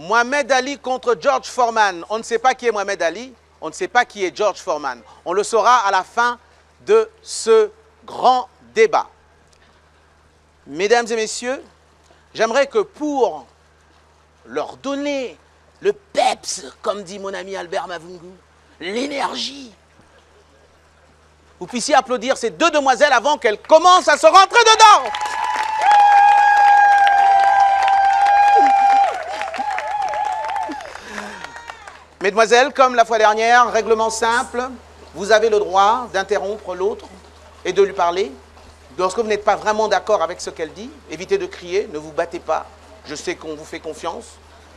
Mohamed Ali contre George Foreman. On ne sait pas qui est Mohamed Ali, on ne sait pas qui est George Foreman. On le saura à la fin de ce grand débat. Mesdames et messieurs, j'aimerais que pour leur donner le peps, comme dit mon ami Albert Mavungu, l'énergie, vous puissiez applaudir ces deux demoiselles avant qu'elles commencent à se rentrer dedans. Mesdemoiselles, comme la fois dernière, règlement simple, vous avez le droit d'interrompre l'autre et de lui parler. Lorsque vous n'êtes pas vraiment d'accord avec ce qu'elle dit, évitez de crier, ne vous battez pas. Je sais qu'on vous fait confiance.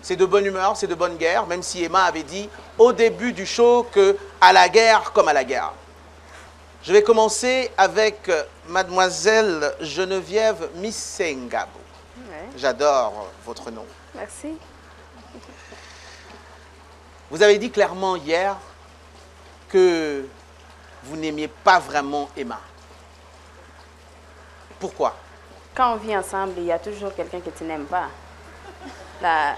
C'est de bonne humeur, c'est de bonne guerre, même si Emma avait dit au début du show que à la guerre comme à la guerre. Je vais commencer avec mademoiselle Geneviève Missengabo. Ouais. J'adore votre nom. Merci. Vous avez dit clairement hier que vous n'aimiez pas vraiment Emma. Pourquoi? Quand on vit ensemble, il y a toujours quelqu'un que tu n'aimes pas. Là,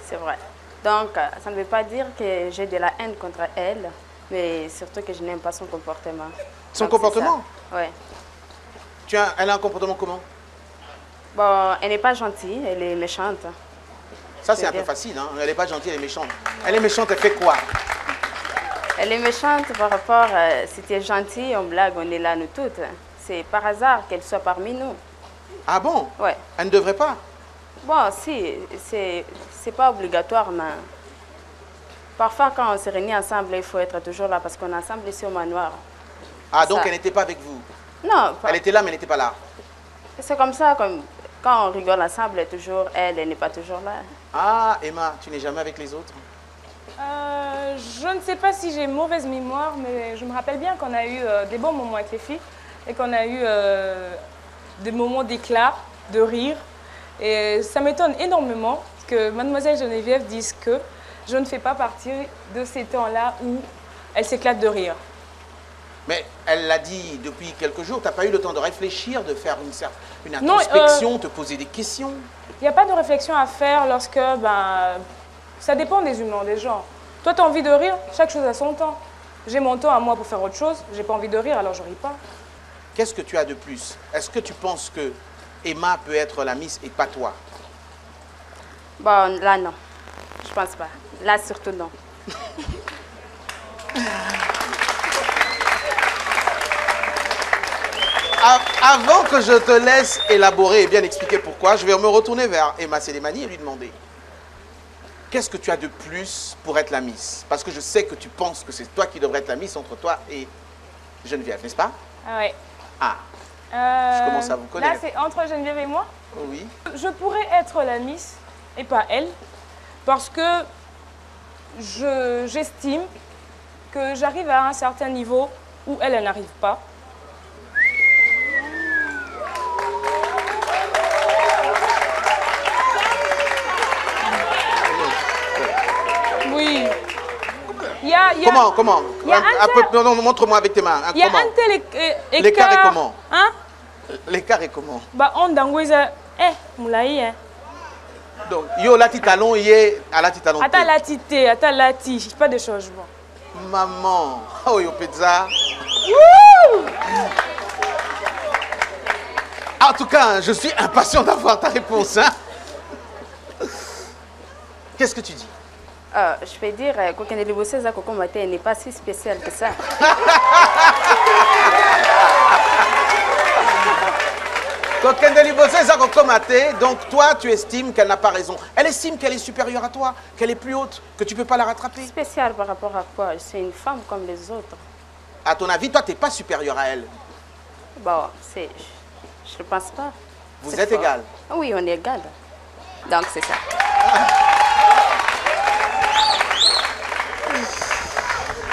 c'est vrai. Donc, ça ne veut pas dire que j'ai de la haine contre elle, mais surtout que je n'aime pas son comportement. Son comportement? Oui. Elle a un comportement comment? Bon, elle n'est pas gentille, elle est méchante. Ça, c'est un peu facile, hein? Elle n'est pas gentille, elle est méchante. Elle est méchante, elle fait quoi? Elle est méchante par rapport à si tu es gentil, on blague, on est là, nous toutes. C'est par hasard qu'elle soit parmi nous. Ah bon? Ouais. Elle ne devrait pas? Bon, si, c'est pas obligatoire, mais parfois quand on se réunit ensemble, il faut être toujours là parce qu'on est ensemble ici au manoir. Ah, donc Ça. elle n'était pas avec vous? Non, Elle était là, mais elle n'était pas là? c'est comme ça, comme quand on rigole ensemble, elle n'est pas toujours là. Ah, Emma, tu n'es jamais avec les autres? Je ne sais pas si j'ai mauvaise mémoire, mais je me rappelle bien qu'on a eu des bons moments avec les filles et qu'on a eu des moments d'éclat, de rire. Et ça m'étonne énormément que mademoiselle Geneviève dise que je ne fais pas partie de ces temps-là où elle s'éclate de rire. Mais elle l'a dit depuis quelques jours, tu n'as pas eu le temps de réfléchir, de faire une introspection, te poser des questions? Il n'y a pas de réflexion à faire lorsque, ça dépend des humeurs des gens. Toi, tu as envie de rire, chaque chose a son temps. J'ai mon temps à moi pour faire autre chose, j'ai pas envie de rire, alors je ris pas. Qu'est-ce que tu as de plus? Est-ce que tu penses que Emma peut être la Miss et pas toi? Bon, là, non. Je pense pas. Là, surtout, non. Avant que je te laisse élaborer et bien expliquer pourquoi, je vais me retourner vers Emma Sélémani et lui demander qu'est-ce que tu as de plus pour être la Miss? Parce que je sais que tu penses que c'est toi qui devrais être la Miss entre toi et Geneviève, n'est-ce pas? Ah ouais. Ah, je commence à vous connaître. Là, c'est entre Geneviève et moi. Oui. Je pourrais être la Miss et pas elle, parce que j'estime que j'arrive à un certain niveau où elle n'arrive pas. Oui. Comment? Non, montre-moi avec tes mains. Il y a un tel écart. L'écart est comment? Hein? L'écart est comment? On dangouise. Moulaï. Donc, yo lati talon, yé à lati talon. Attends lati, pas de changement. Maman, oh yo pizza. En tout cas, je suis impatient d'avoir ta réponse. Hein? Qu'est-ce que tu dis? Je vais dire que n'est pas si spécial que ça. Donc toi, tu estimes qu'elle n'a pas raison. Elle estime qu'elle est supérieure à toi, qu'elle est plus haute, que tu ne peux pas la rattraper. Spécial par rapport à quoi? C'est une femme comme les autres. À ton avis, toi, tu n'es pas supérieur à elle. Bon, je ne pense pas. Vous êtes égal? Oui, on est égal. Donc c'est ça.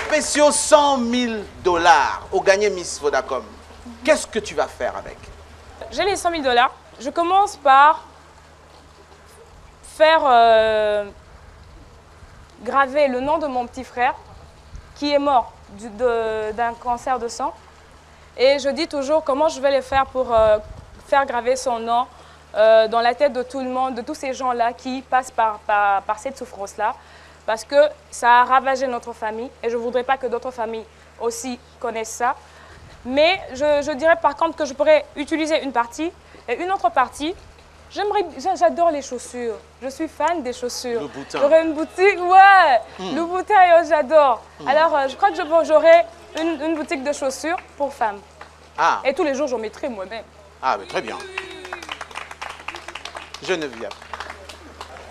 Spéciaux 100 000 $ au gagné Miss Vodacom. Qu'est-ce que tu vas faire avec? J'ai les 100 000 $. Je commence par faire graver le nom de mon petit frère qui est mort d'un cancer de sang. Et je dis toujours comment je vais le faire pour faire graver son nom dans la tête de tout le monde, de tous ces gens-là qui passent par cette souffrance-là, parce que ça a ravagé notre famille et je ne voudrais pas que d'autres familles aussi connaissent ça. Mais je dirais par contre que je pourrais utiliser une partie et une autre partie. J'adore les chaussures. Je suis fan des chaussures. Le boutin. J'aurais une boutique, ouais. Le boutin, j'adore. Alors, je crois que j'aurai une boutique de chaussures pour femmes. Ah, Et tous les jours, j'en mettrai moi-même. ah mais très bien. Geneviève.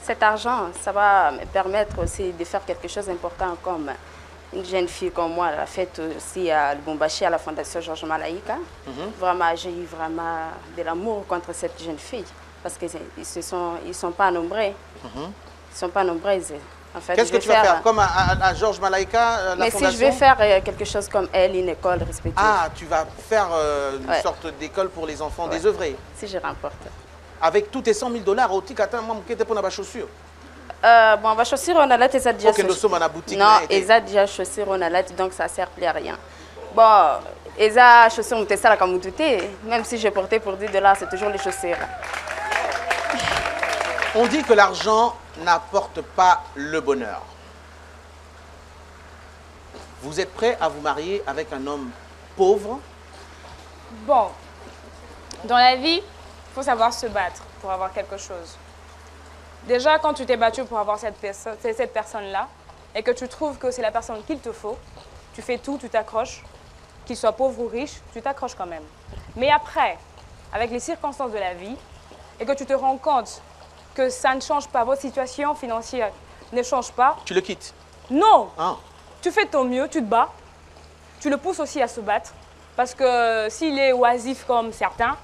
Cet argent, ça va me permettre aussi de faire quelque chose d'important comme une jeune fille comme moi, elle a fait aussi à Lubumbashi, à la Fondation Georges Malaika. Vraiment, j'ai eu vraiment de l'amour contre cette jeune fille parce qu'ils ne sont pas nombreux. Ils sont pas nombreuses. En fait, Qu'est-ce que tu vas faire? Comme à Georges Malaika, la mais fondation? si je vais faire quelque chose comme elle, une école respective. Ah, tu vas faire une Ouais. sorte d'école pour les enfants Ouais. désœuvrés. Si je remporte. Avec tous tes 100 000 $, au Tikata, moi, je pour ma chaussure. Bon, va chaussure, on a là, déjà Faut que nous sommes à la boutique. non, ils ont déjà chaussure, on a là, donc ça ne sert plus à rien. Bon, ils ont chaussure, on ça comme tout même si je portais pour 10 $, c'est toujours les chaussures. On dit que l'argent n'apporte pas le bonheur. Vous êtes prêt à vous marier avec un homme pauvre? Bon, dans la vie, il faut savoir se battre pour avoir quelque chose. Déjà, quand tu t'es battu pour avoir cette personne-là et que tu trouves que c'est la personne qu'il te faut, tu fais tout, tu t'accroches, qu'il soit pauvre ou riche, tu t'accroches quand même. Mais après, avec les circonstances de la vie et que tu te rends compte que ça ne change pas, votre situation financière ne change pas, Tu le quittes. non, Hein? tu fais ton mieux, tu te bats, tu le pousses aussi à se battre parce que s'il est oisif comme certains,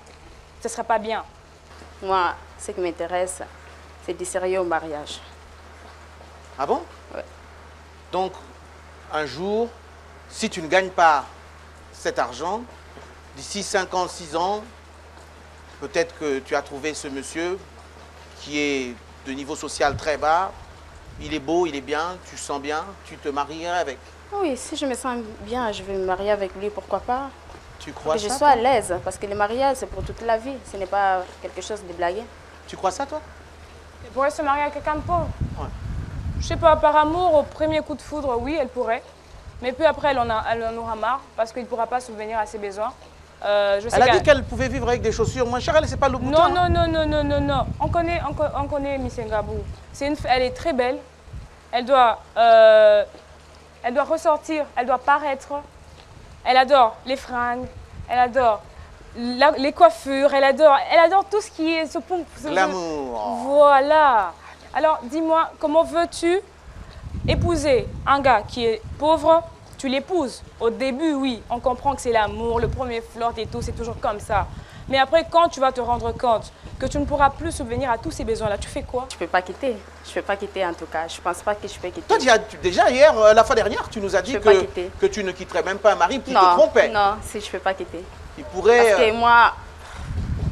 ce ne serait pas bien. Moi, ce qui m'intéresse, c'est du sérieux au mariage. Ah bon? Ouais. Donc, un jour, si tu ne gagnes pas cet argent, d'ici 5 ans, 6 ans, peut-être que tu as trouvé ce monsieur qui est de niveau social très bas, il est beau, il est bien, tu sens bien, tu te marierais avec. Oui, si je me sens bien, je vais me marier avec lui, pourquoi pas? Tu crois Que je ça? sois à toi? l'aise, parce que le mariage, c'est pour toute la vie. Ce n'est pas quelque chose de blagué. Tu crois ça, toi? Elle pourrait se marier à quelqu'un de pauvre. Ouais. Je sais pas, par amour, au premier coup de foudre, oui, elle pourrait. Mais puis après, elle en aura marre parce qu'il ne pourra pas subvenir à ses besoins. Je sais Elle a dit qu'elle- qu'elle pouvait vivre avec des chaussures moins chères, elle, c'est pas le bouton. Non, non, non, non, non, non, non. On connaît Miss Ngabou. Elle est très belle. Elle doit ressortir, elle doit paraître. Elle adore les fringues, elle adore les coiffures, elle adore tout ce qui est ce pompe. Glamour. Voilà. Alors, dis-moi, comment veux-tu épouser un gars qui est pauvre? Tu l'épouses. Au début, oui, on comprend que c'est l'amour, le premier flirt et tout, c'est toujours comme ça. Mais après, quand tu vas te rendre compte que tu ne pourras plus subvenir à tous ces besoins-là, tu fais quoi? Je ne peux pas quitter. Je ne peux pas quitter en tout cas. Je ne pense pas que je peux quitter. Toi, déjà hier, la fois dernière, tu nous as dit Je peux pas quitter. que tu ne quitterais même pas un mari qui te Non, trompait. non, si je ne peux pas quitter. Il pourrait. Parce que moi,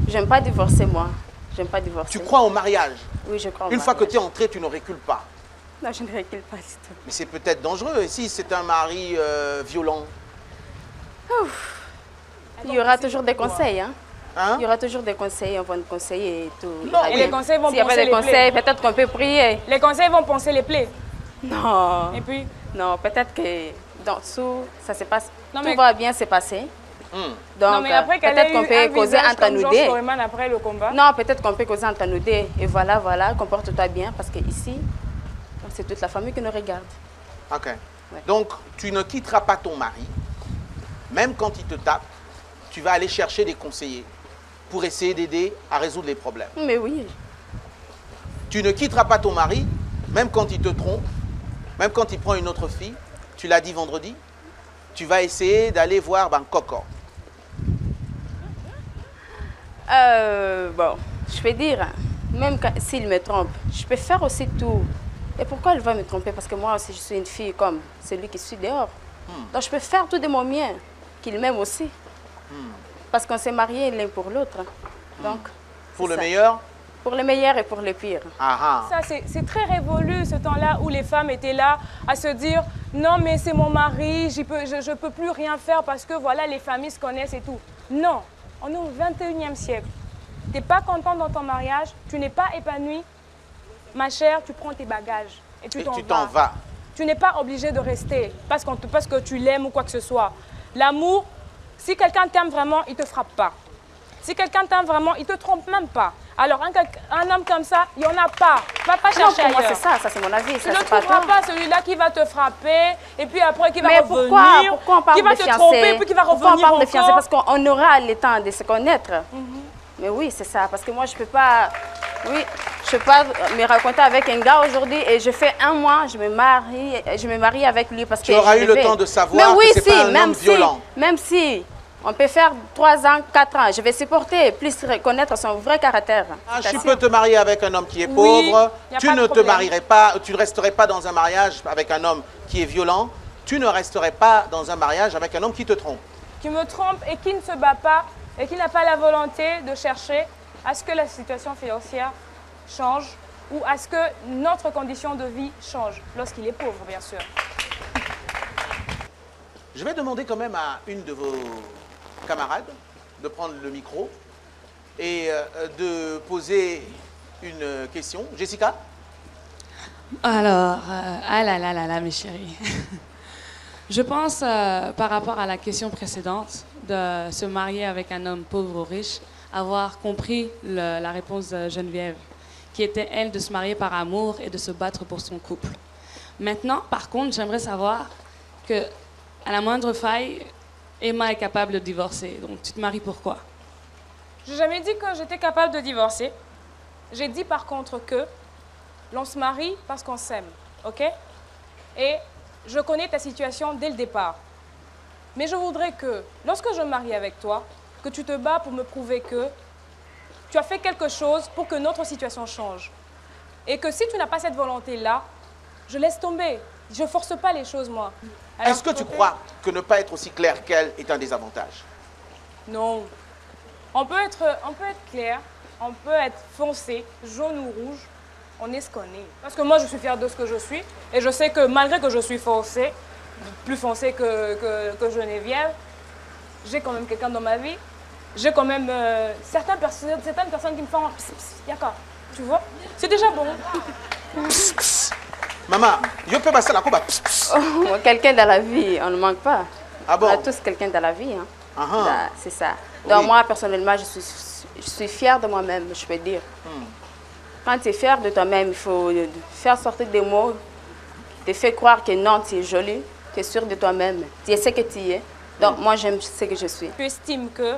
j'aime pas divorcer, moi. J'aime pas divorcer. Tu crois au mariage. Oui, je crois au Une fois que mariage. tu es entré, tu ne recules pas. Non, je ne recule pas du tout. Mais c'est peut-être dangereux. Et si c'est un mari violent, Il y aura toujours des conseils, hein. hein? Il y aura toujours des conseils, on va nous conseiller et tout. Non, ira et bien. les conseils vont S'il y a pas poncer de les conseils, peut-être qu'on peut prier. Les conseils vont poncer les plaies. Non. Et puis, Non, peut-être que dans dessous, ça se passe. Non, tout mais- va bien se passer. Hum. Donc, non, mais après qu'elle ait peut-être qu'on eu peut un causer visage entre comme nous Georges deux. Foreman après le combat. Non, peut-être qu'on peut causer entre nous deux. Et voilà, voilà, comporte-toi bien parce que ici, c'est toute la famille qui nous regarde. Ok. Ouais. Donc, tu ne quitteras pas ton mari, même quand il te tape, tu vas aller chercher des conseillers pour essayer d'aider à résoudre les problèmes. Mais oui, Tu ne quitteras pas ton mari, même quand il te trompe, même quand il prend une autre fille. Tu l'as dit vendredi. Tu vas essayer d'aller voir Bangkok. bon, je peux dire, même s'il me trompe, je peux faire aussi tout. Et pourquoi il va me tromper? Parce que moi aussi, je suis une fille comme celui qui suis dehors. Donc, je peux faire tout de mon mien, qu'il m'aime aussi. Parce qu'on s'est mariés l'un pour l'autre. Donc, Pour c'est le ça. meilleur. Pour le meilleur et pour le pire. Ah ah. Ça, c'est très révolu, ce temps-là où les femmes étaient là à se dire « Non, mais c'est mon mari, je ne peux plus rien faire parce que voilà, les familles se connaissent et tout. » Non, on est au 21e siècle. tu n'es pas content dans ton mariage, tu n'es pas épanoui, ma chère, tu prends tes bagages et tu t'en vas. Tu n'es pas obligé de rester parce que tu l'aimes ou quoi que ce soit. L'amour, si quelqu'un t'aime vraiment, il ne te frappe pas. Si quelqu'un t'aime vraiment, il ne te trompe même pas. Alors, un homme comme ça, il n'y en a pas. Va pas chercher ailleurs. Moi, c'est ça c'est mon avis. Tu ne trouveras pas celui-là qui va te frapper et puis après qui va revenir, pourquoi on parle qui va te tromper et puis qui va revenir on parle de fiancé encore. Parce qu'on aura le temps de se connaître. Mais oui, c'est ça. Parce que moi, je ne peux pas... Oui, je peux pas me raconter avec un gars aujourd'hui et je fais un mois, je me marie avec lui parce que tu auras eu le temps de savoir que c'est pas un homme violent. Même si on peut faire 3 ans, 4 ans, je vais supporter, plus reconnaître son vrai caractère. Tu peux te marier avec un homme qui est pauvre, tu ne te marierais pas, tu ne resterais pas dans un mariage avec un homme qui est violent, tu ne resterais pas dans un mariage avec un homme qui te trompe. Qui me trompe et qui ne se bat pas et qui n'a pas la volonté de chercher à ce que la situation financière change ou à ce que notre condition de vie change, lorsqu'il est pauvre, bien sûr. Je vais demander quand même à une de vos camarades de prendre le micro et de poser une question. Jessica? Alors, ah là là là là, mes chéris. Je pense, par rapport à la question précédente, de se marier avec un homme pauvre ou riche, avoir compris la réponse de Geneviève, qui était, elle, de se marier par amour et de se battre pour son couple. Maintenant, par contre, j'aimerais savoir que, à la moindre faille, Emma est capable de divorcer. Donc, tu te maries pourquoi? J'ai jamais dit que j'étais capable de divorcer. J'ai dit, par contre, que l'on se marie parce qu'on s'aime, ok? Et je connais ta situation dès le départ. Mais je voudrais que, lorsque je me marie avec toi, que tu te bats pour me prouver que tu as fait quelque chose pour que notre situation change. Et que si tu n'as pas cette volonté-là, je laisse tomber. Je ne force pas les choses, moi. Est-ce que tu crois que ne pas être aussi clair qu'elle est un désavantage? Non. On peut être clair, on peut être foncé, jaune ou rouge. On est ce qu'on est. Parce que moi, je suis fière de ce que je suis. Et je sais que malgré que je suis foncée, plus foncée que Geneviève, j'ai quand même quelqu'un dans ma vie. J'ai quand même certaines personnes qui me font pss, pss, d'accord, tu vois? C'est déjà bon. Pss, pss. Maman, je peux passer la coupe à pss, pss. Oh, quelqu'un dans la vie, on ne manque pas. Ah bon? On a tous quelqu'un dans la vie. Hein. C'est ça. Donc Oui. moi, personnellement, je suis fière de moi-même, je peux dire. Quand tu es fière de toi-même, il faut faire sortir des mots, te faire croire que non, tu es jolie, tu es sûre de toi-même, tu es ce que tu es. Donc moi, j'aime ce que je suis. Tu estimes que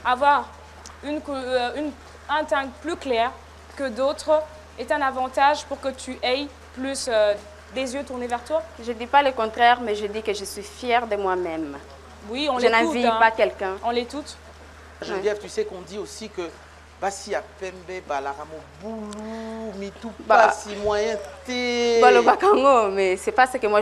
avoir un teint plus clair que d'autres est un avantage pour que tu aies plus des yeux tournés vers toi? Je ne dis pas le contraire, mais je dis que je suis fière de moi-même. Oui, on je l'est toutes. Je n'envie pas quelqu'un. On l'est toutes. Geneviève, tu sais qu'on dit aussi que basi ya pembe balaramo boulou mitou Bah, pas si moyen té. Bah, le bakango, mais c'est pas ce que moi